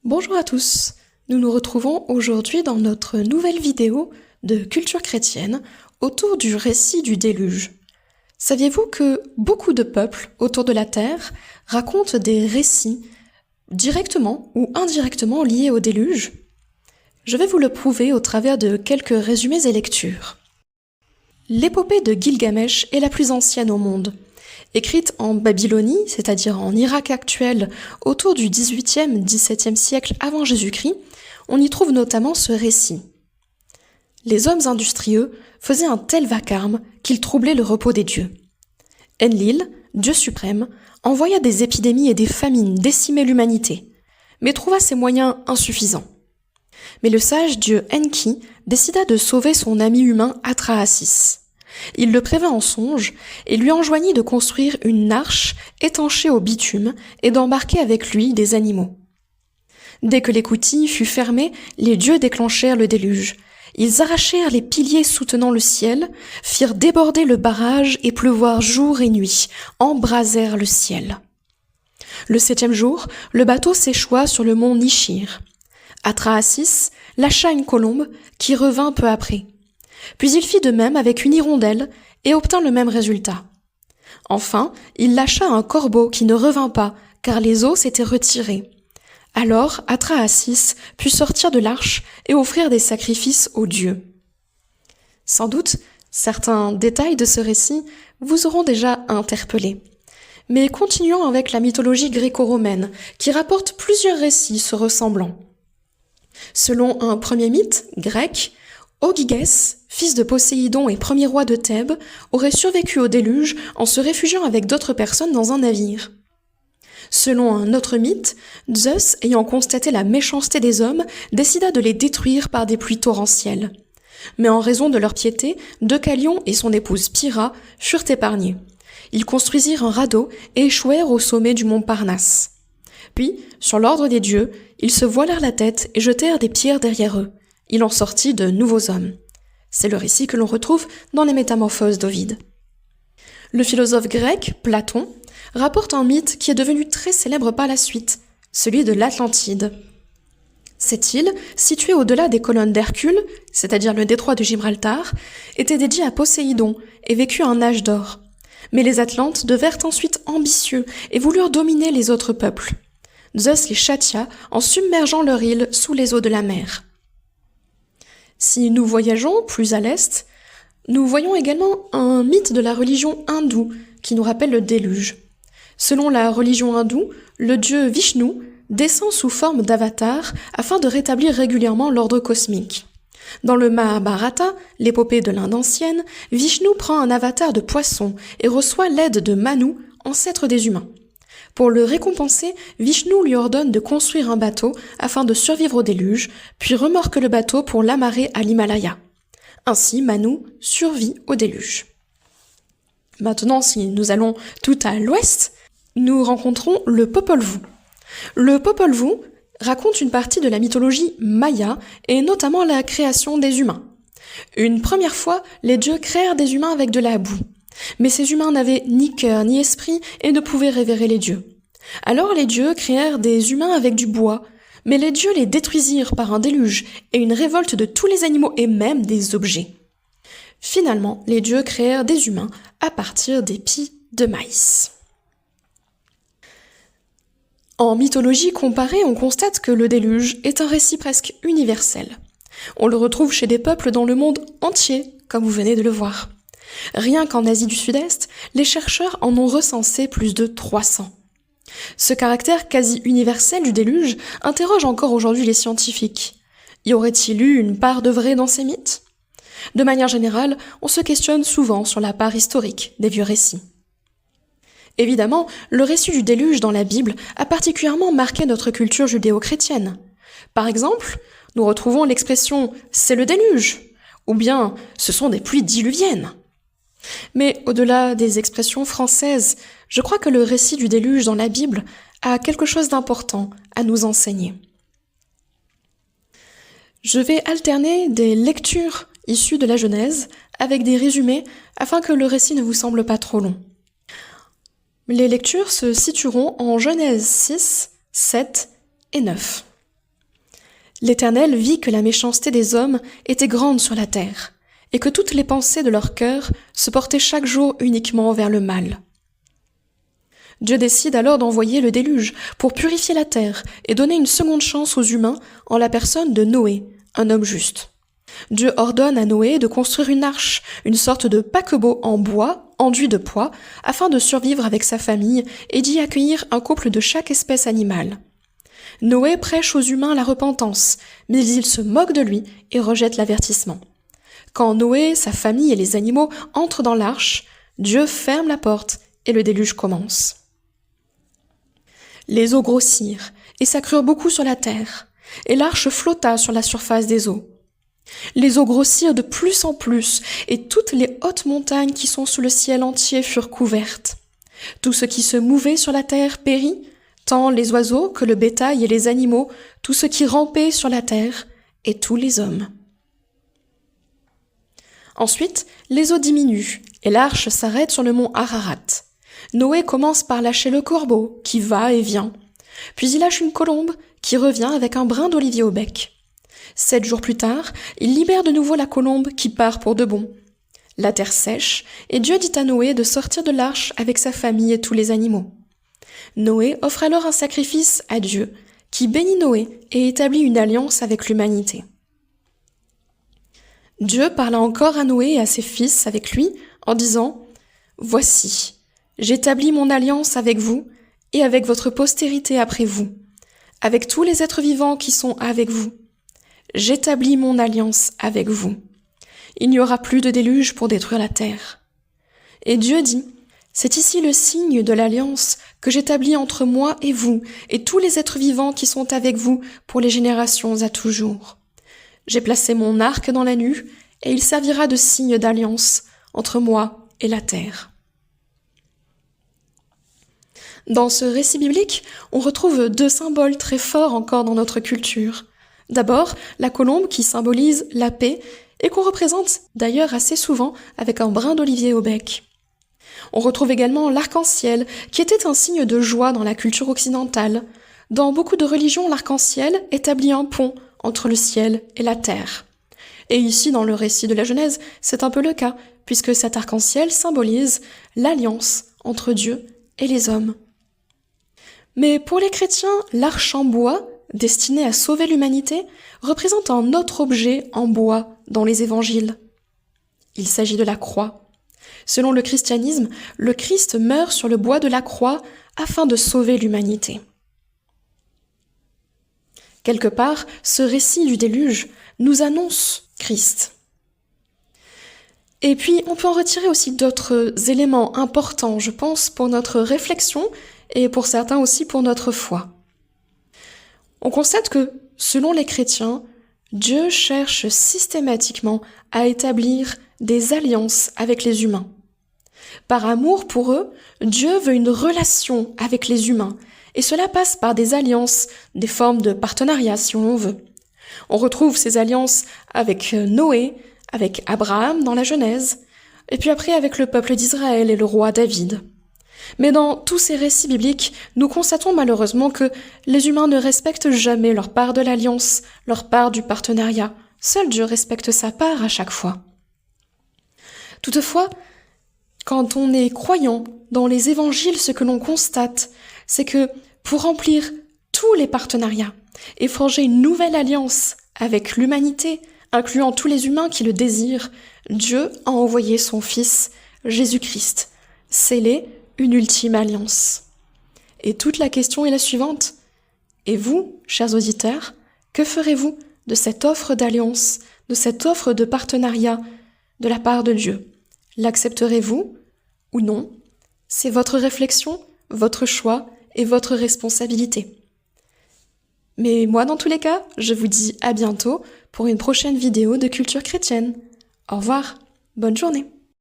Bonjour à tous, nous nous retrouvons aujourd'hui dans notre nouvelle vidéo de culture chrétienne autour du récit du déluge. Saviez-vous que beaucoup de peuples autour de la Terre racontent des récits directement ou indirectement liés au déluge? Je vais vous le prouver au travers de quelques résumés et lectures. L'épopée de Gilgamesh est la plus ancienne au monde. Écrite en Babylonie, c'est-à-dire en Irak actuel, autour du XVIIIe-XVIIe siècle avant Jésus-Christ, on y trouve notamment ce récit. Les hommes industrieux faisaient un tel vacarme qu'ils troublaient le repos des dieux. Enlil, Dieu suprême, envoya des épidémies et des famines décimer l'humanité, mais trouva ces moyens insuffisants. Mais le sage dieu Enki décida de sauver son ami humain Atrahasis. Il le prévint en songe et lui enjoignit de construire une arche étanchée au bitume et d'embarquer avec lui des animaux. Dès que l'écoutille fut fermée, les dieux déclenchèrent le déluge. Ils arrachèrent les piliers soutenant le ciel, firent déborder le barrage et pleuvoir jour et nuit, embrasèrent le ciel. Le 7e jour, le bateau s'échoua sur le mont Nishir. Atrahasis lâcha une colombe qui revint peu après. Puis il fit de même avec une hirondelle et obtint le même résultat. Enfin, il lâcha un corbeau qui ne revint pas, car les eaux s'étaient retirées. Alors Atrahasis put sortir de l'arche et offrir des sacrifices aux dieux. Sans doute, certains détails de ce récit vous auront déjà interpellé. Mais continuons avec la mythologie gréco-romaine, qui rapporte plusieurs récits se ressemblant. Selon un premier mythe grec, Ogyges, fils de Poséidon et premier roi de Thèbes, aurait survécu au déluge en se réfugiant avec d'autres personnes dans un navire. Selon un autre mythe, Zeus, ayant constaté la méchanceté des hommes, décida de les détruire par des pluies torrentielles. Mais en raison de leur piété, Deucalion et son épouse Pyrrha furent épargnés. Ils construisirent un radeau et échouèrent au sommet du mont Parnasse. Puis, sur l'ordre des dieux, ils se voilèrent la tête et jetèrent des pierres derrière eux. Il en sortit de nouveaux hommes. C'est le récit que l'on retrouve dans les Métamorphoses d'Ovide. Le philosophe grec, Platon, rapporte un mythe qui est devenu très célèbre par la suite, celui de l'Atlantide. Cette île, située au-delà des colonnes d'Hercule, c'est-à-dire le détroit de Gibraltar, était dédiée à Poséidon et vécut un âge d'or. Mais les Atlantes devinrent ensuite ambitieux et voulurent dominer les autres peuples. Zeus les châtia en submergeant leur île sous les eaux de la mer. Si nous voyageons plus à l'est, nous voyons également un mythe de la religion hindoue qui nous rappelle le déluge. Selon la religion hindoue, le dieu Vishnu descend sous forme d'avatar afin de rétablir régulièrement l'ordre cosmique. Dans le Mahabharata, l'épopée de l'Inde ancienne, Vishnu prend un avatar de poisson et reçoit l'aide de Manu, ancêtre des humains. Pour le récompenser, Vishnu lui ordonne de construire un bateau afin de survivre au déluge, puis remorque le bateau pour l'amarrer à l'Himalaya. Ainsi, Manu survit au déluge. Maintenant, si nous allons tout à l'ouest, nous rencontrons le Popol Vuh. Le Popol Vuh raconte une partie de la mythologie maya et notamment la création des humains. Une première fois, les dieux créèrent des humains avec de la boue. Mais ces humains n'avaient ni cœur ni esprit et ne pouvaient révérer les dieux. Alors les dieux créèrent des humains avec du bois, mais les dieux les détruisirent par un déluge et une révolte de tous les animaux et même des objets. Finalement, les dieux créèrent des humains à partir d'épis de maïs. En mythologie comparée, on constate que le déluge est un récit presque universel. On le retrouve chez des peuples dans le monde entier, comme vous venez de le voir. Rien qu'en Asie du Sud-Est, les chercheurs en ont recensé plus de 300. Ce caractère quasi universel du déluge interroge encore aujourd'hui les scientifiques. Y aurait-il eu une part de vrai dans ces mythes ? De manière générale, on se questionne souvent sur la part historique des vieux récits. Évidemment, le récit du déluge dans la Bible a particulièrement marqué notre culture judéo-chrétienne. Par exemple, nous retrouvons l'expression « c'est le déluge » ou bien « ce sont des pluies diluviennes ». Mais au-delà des expressions françaises, je crois que le récit du déluge dans la Bible a quelque chose d'important à nous enseigner. Je vais alterner des lectures issues de la Genèse avec des résumés afin que le récit ne vous semble pas trop long. Les lectures se situeront en Genèse 6, 7 et 9. L'Éternel vit que la méchanceté des hommes était grande sur la terre, et que toutes les pensées de leur cœur se portaient chaque jour uniquement vers le mal. Dieu décide alors d'envoyer le déluge pour purifier la terre et donner une seconde chance aux humains en la personne de Noé, un homme juste. Dieu ordonne à Noé de construire une arche, une sorte de paquebot en bois, enduit de pois, afin de survivre avec sa famille et d'y accueillir un couple de chaque espèce animale. Noé prêche aux humains la repentance, mais ils se moquent de lui et rejettent l'avertissement. Quand Noé, sa famille et les animaux entrent dans l'arche, Dieu ferme la porte et le déluge commence. Les eaux grossirent et s'accrurent beaucoup sur la terre, et l'arche flotta sur la surface des eaux. Les eaux grossirent de plus en plus, et toutes les hautes montagnes qui sont sous le ciel entier furent couvertes. Tout ce qui se mouvait sur la terre périt, tant les oiseaux que le bétail et les animaux, tout ce qui rampait sur la terre, et tous les hommes. Ensuite, les eaux diminuent, et l'arche s'arrête sur le mont Ararat. Noé commence par lâcher le corbeau, qui va et vient. Puis il lâche une colombe, qui revient avec un brin d'olivier au bec. 7 jours plus tard, il libère de nouveau la colombe, qui part pour de bon. La terre sèche, et Dieu dit à Noé de sortir de l'arche avec sa famille et tous les animaux. Noé offre alors un sacrifice à Dieu, qui bénit Noé et établit une alliance avec l'humanité. Dieu parla encore à Noé et à ses fils avec lui, en disant « Voici, j'établis mon alliance avec vous et avec votre postérité après vous, avec tous les êtres vivants qui sont avec vous. J'établis mon alliance avec vous. Il n'y aura plus de déluge pour détruire la terre. » Et Dieu dit « C'est ici le signe de l'alliance que j'établis entre moi et vous et tous les êtres vivants qui sont avec vous pour les générations à toujours. J'ai placé mon arc dans la nue et il servira de signe d'alliance entre moi et la terre. » Dans ce récit biblique, on retrouve 2 symboles très forts encore dans notre culture. D'abord, la colombe qui symbolise la paix et qu'on représente d'ailleurs assez souvent avec un brin d'olivier au bec. On retrouve également l'arc-en-ciel qui était un signe de joie dans la culture occidentale. Dans beaucoup de religions, l'arc-en-ciel établit un pont entre le ciel et la terre. Et ici, dans le récit de la Genèse, c'est un peu le cas, puisque cet arc-en-ciel symbolise l'alliance entre Dieu et les hommes. Mais pour les chrétiens, l'arche en bois, destinée à sauver l'humanité, représente un autre objet en bois dans les évangiles. Il s'agit de la croix. Selon le christianisme, le Christ meurt sur le bois de la croix afin de sauver l'humanité. Quelque part, ce récit du déluge nous annonce Christ. Et puis, on peut en retirer aussi d'autres éléments importants, je pense, pour notre réflexion et pour certains aussi pour notre foi. On constate que, selon les chrétiens, Dieu cherche systématiquement à établir des alliances avec les humains. Par amour pour eux, Dieu veut une relation avec les humains, et cela passe par des alliances, des formes de partenariat si on veut. On retrouve ces alliances avec Noé, avec Abraham dans la Genèse, et puis après avec le peuple d'Israël et le roi David. Mais dans tous ces récits bibliques, nous constatons malheureusement que les humains ne respectent jamais leur part de l'alliance, leur part du partenariat. Seul Dieu respecte sa part à chaque fois. Toutefois, quand on est croyant dans les évangiles, ce que l'on constate, c'est que pour remplir tous les partenariats et forger une nouvelle alliance avec l'humanité, incluant tous les humains qui le désirent, Dieu a envoyé son Fils, Jésus-Christ, scellé une ultime alliance. Et toute la question est la suivante. Et vous, chers auditeurs, que ferez-vous de cette offre d'alliance, de cette offre de partenariat de la part de Dieu? L'accepterez-vous ou non? C'est votre réflexion, votre choix et votre responsabilité. Mais moi, dans tous les cas, je vous dis à bientôt pour une prochaine vidéo de culture chrétienne. Au revoir, bonne journée.